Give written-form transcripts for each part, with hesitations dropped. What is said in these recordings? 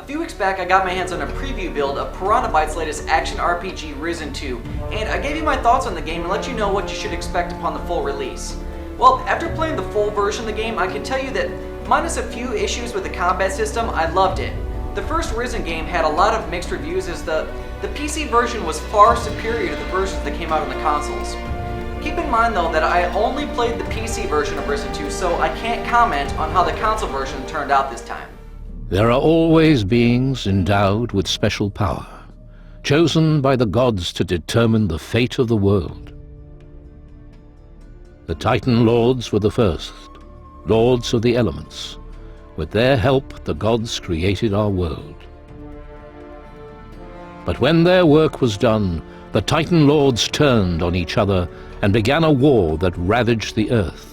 A few weeks back I got my hands on a preview build of Piranha Bytes' latest action RPG Risen 2, and I gave you my thoughts on the game and let you know what you should expect upon the full release. Well, after playing the full version of the game, I can tell you that, minus a few issues with the combat system, I loved it. The first Risen game had a lot of mixed reviews as the PC version was far superior to the versions that came out on the consoles. Keep in mind though that I only played the PC version of Risen 2, so I can't comment on how the console version turned out this time. There are always beings endowed with special power, chosen by the gods to determine the fate of the world. The Titan Lords were the first, lords of the elements. With their help, the gods created our world. But when their work was done, the Titan Lords turned on each other and began a war that ravaged the earth.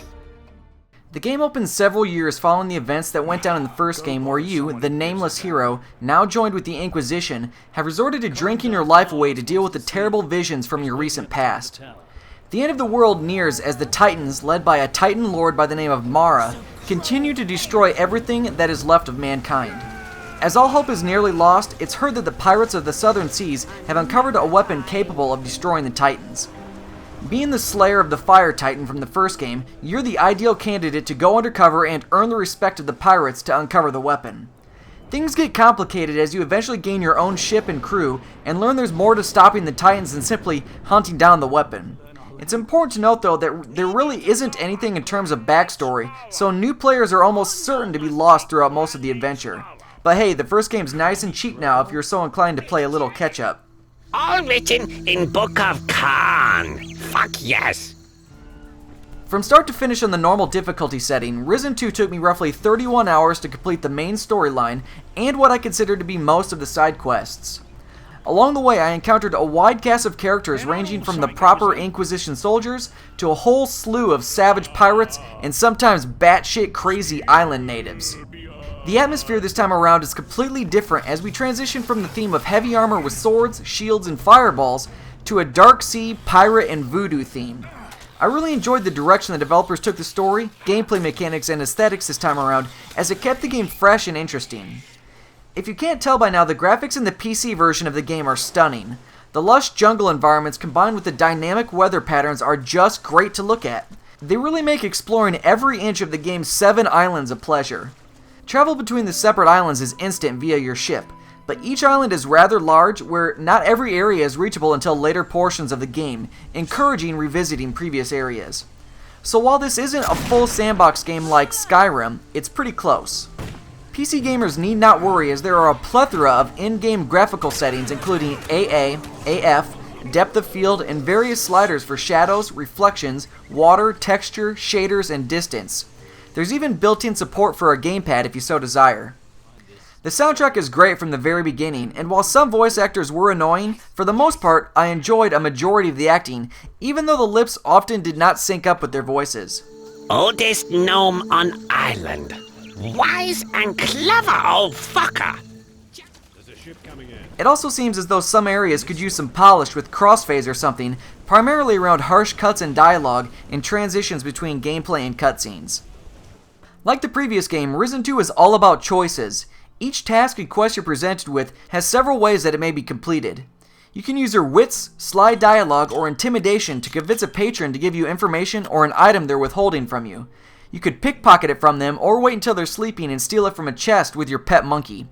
The game opens several years following the events that went down in the first game, where you, the nameless hero, now joined with the Inquisition, have resorted to drinking your life away to deal with the terrible visions from your recent past. The end of the world nears as the Titans, led by a Titan Lord by the name of Mara, continue to destroy everything that is left of mankind. As all hope is nearly lost, it's heard that the pirates of the southern seas have uncovered a weapon capable of destroying the Titans. Being the slayer of the Fire Titan from the first game, you're the ideal candidate to go undercover and earn the respect of the pirates to uncover the weapon. Things get complicated as you eventually gain your own ship and crew, and learn there's more to stopping the Titans than simply hunting down the weapon. It's important to note though that there really isn't anything in terms of backstory, so new players are almost certain to be lost throughout most of the adventure. But hey, the first game's nice and cheap now if you're so inclined to play a little catch-up. All written in Book of Khan. Fuck yes. From start to finish on the normal difficulty setting, Risen 2 took me roughly 31 hours to complete the main storyline and what I consider to be most of the side quests. Along the way, I encountered a wide cast of characters ranging from the proper Inquisition soldiers to a whole slew of savage pirates and sometimes batshit crazy island natives. The atmosphere this time around is completely different as we transition from the theme of heavy armor with swords, shields, and fireballs to a dark sea, pirate, and voodoo theme. I really enjoyed the direction the developers took the story, gameplay mechanics, and aesthetics this time around as it kept the game fresh and interesting. If you can't tell by now, the graphics in the PC version of the game are stunning. The lush jungle environments combined with the dynamic weather patterns are just great to look at. They really make exploring every inch of the game's 7 islands a pleasure. Travel between the separate islands is instant via your ship, but each island is rather large where not every area is reachable until later portions of the game, encouraging revisiting previous areas. So while this isn't a full sandbox game like Skyrim, it's pretty close. PC gamers need not worry as there are a plethora of in-game graphical settings including AA, AF, depth of field, and various sliders for shadows, reflections, water, texture, shaders, and distance. There's even built-in support for a gamepad if you so desire. The soundtrack is great from the very beginning, and while some voice actors were annoying, for the most part I enjoyed a majority of the acting, even though the lips often did not sync up with their voices. Oldest gnome on island. Wise and clever old fucker. It also seems as though some areas could use some polish with crossfades or something, primarily around harsh cuts and dialogue and transitions between gameplay and cutscenes. Like the previous game, Risen 2 is all about choices. Each task and quest you're presented with has several ways that it may be completed. You can use your wits, sly dialogue, or intimidation to convince a patron to give you information or an item they're withholding from you. You could pickpocket it from them or wait until they're sleeping and steal it from a chest with your pet monkey.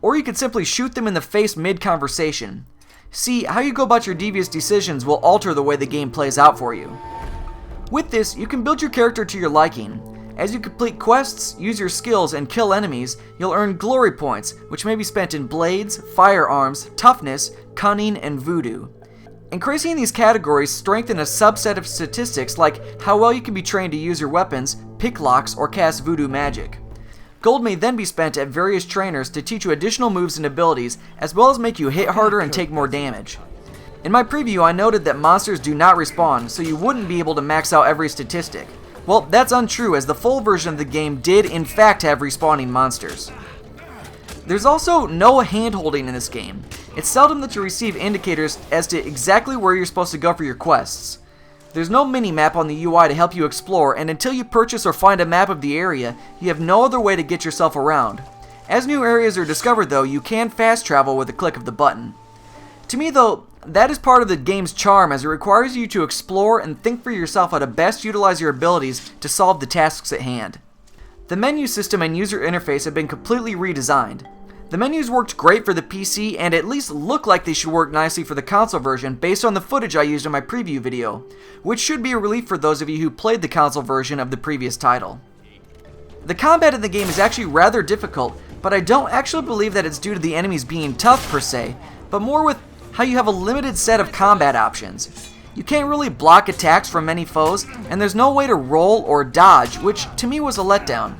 Or you could simply shoot them in the face mid-conversation. See, how you go about your devious decisions will alter the way the game plays out for you. With this, you can build your character to your liking. As you complete quests, use your skills, and kill enemies, you'll earn glory points, which may be spent in blades, firearms, toughness, cunning, and voodoo. Increasing these categories strengthen a subset of statistics like how well you can be trained to use your weapons, pick locks, or cast voodoo magic. Gold may then be spent at various trainers to teach you additional moves and abilities, as well as make you hit harder and take more damage. In my preview, I noted that monsters do not respawn, so you wouldn't be able to max out every statistic. Well, that's untrue, as the full version of the game did in fact have respawning monsters. There's also no hand-holding in this game. It's seldom that you receive indicators as to exactly where you're supposed to go for your quests. There's no mini-map on the UI to help you explore, and until you purchase or find a map of the area, you have no other way to get yourself around. As new areas are discovered though, you can fast travel with a click of the button. To me though, that is part of the game's charm, as it requires you to explore and think for yourself how to best utilize your abilities to solve the tasks at hand. The menu system and user interface have been completely redesigned. The menus worked great for the PC and at least look like they should work nicely for the console version based on the footage I used in my preview video, which should be a relief for those of you who played the console version of the previous title. The combat in the game is actually rather difficult, but I don't actually believe that it's due to the enemies being tough per se, but more with how you have a limited set of combat options. You can't really block attacks from many foes, and there's no way to roll or dodge, which to me was a letdown.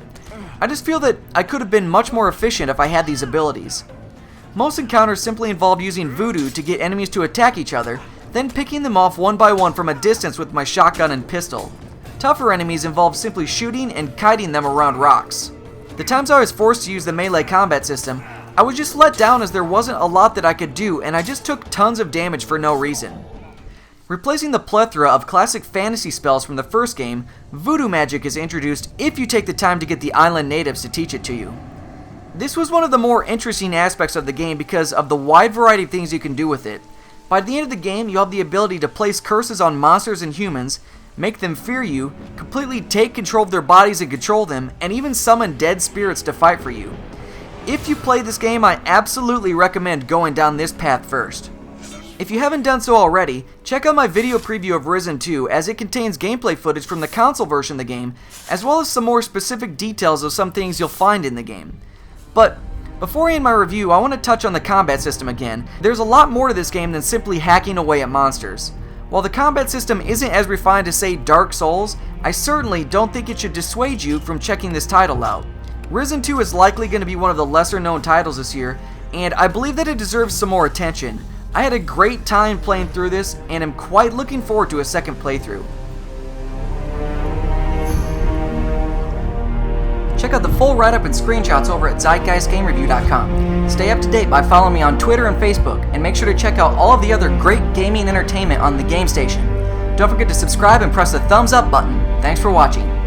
I just feel that I could have been much more efficient if I had these abilities. Most encounters simply involve using voodoo to get enemies to attack each other, then picking them off one by one from a distance with my shotgun and pistol. Tougher enemies involve simply shooting and kiting them around rocks. The times I was forced to use the melee combat system, I was just let down as there wasn't a lot that I could do and I just took tons of damage for no reason. Replacing the plethora of classic fantasy spells from the first game, voodoo magic is introduced if you take the time to get the island natives to teach it to you. This was one of the more interesting aspects of the game because of the wide variety of things you can do with it. By the end of the game, you have the ability to place curses on monsters and humans, make them fear you, completely take control of their bodies and control them, and even summon dead spirits to fight for you. If you play this game, I absolutely recommend going down this path first. If you haven't done so already, check out my video preview of Risen 2 as it contains gameplay footage from the console version of the game, as well as some more specific details of some things you'll find in the game. But before I end my review, I want to touch on the combat system again. There's a lot more to this game than simply hacking away at monsters. While the combat system isn't as refined as, say, Dark Souls, I certainly don't think it should dissuade you from checking this title out. Risen 2 is likely going to be one of the lesser known titles this year, and I believe that it deserves some more attention. I had a great time playing through this, and am quite looking forward to a second playthrough. Check out the full write-up and screenshots over at ZeitgeistGameReview.com. Stay up to date by following me on Twitter and Facebook, and make sure to check out all of the other great gaming entertainment on the Game Station. Don't forget to subscribe and press the thumbs up button. Thanks for watching.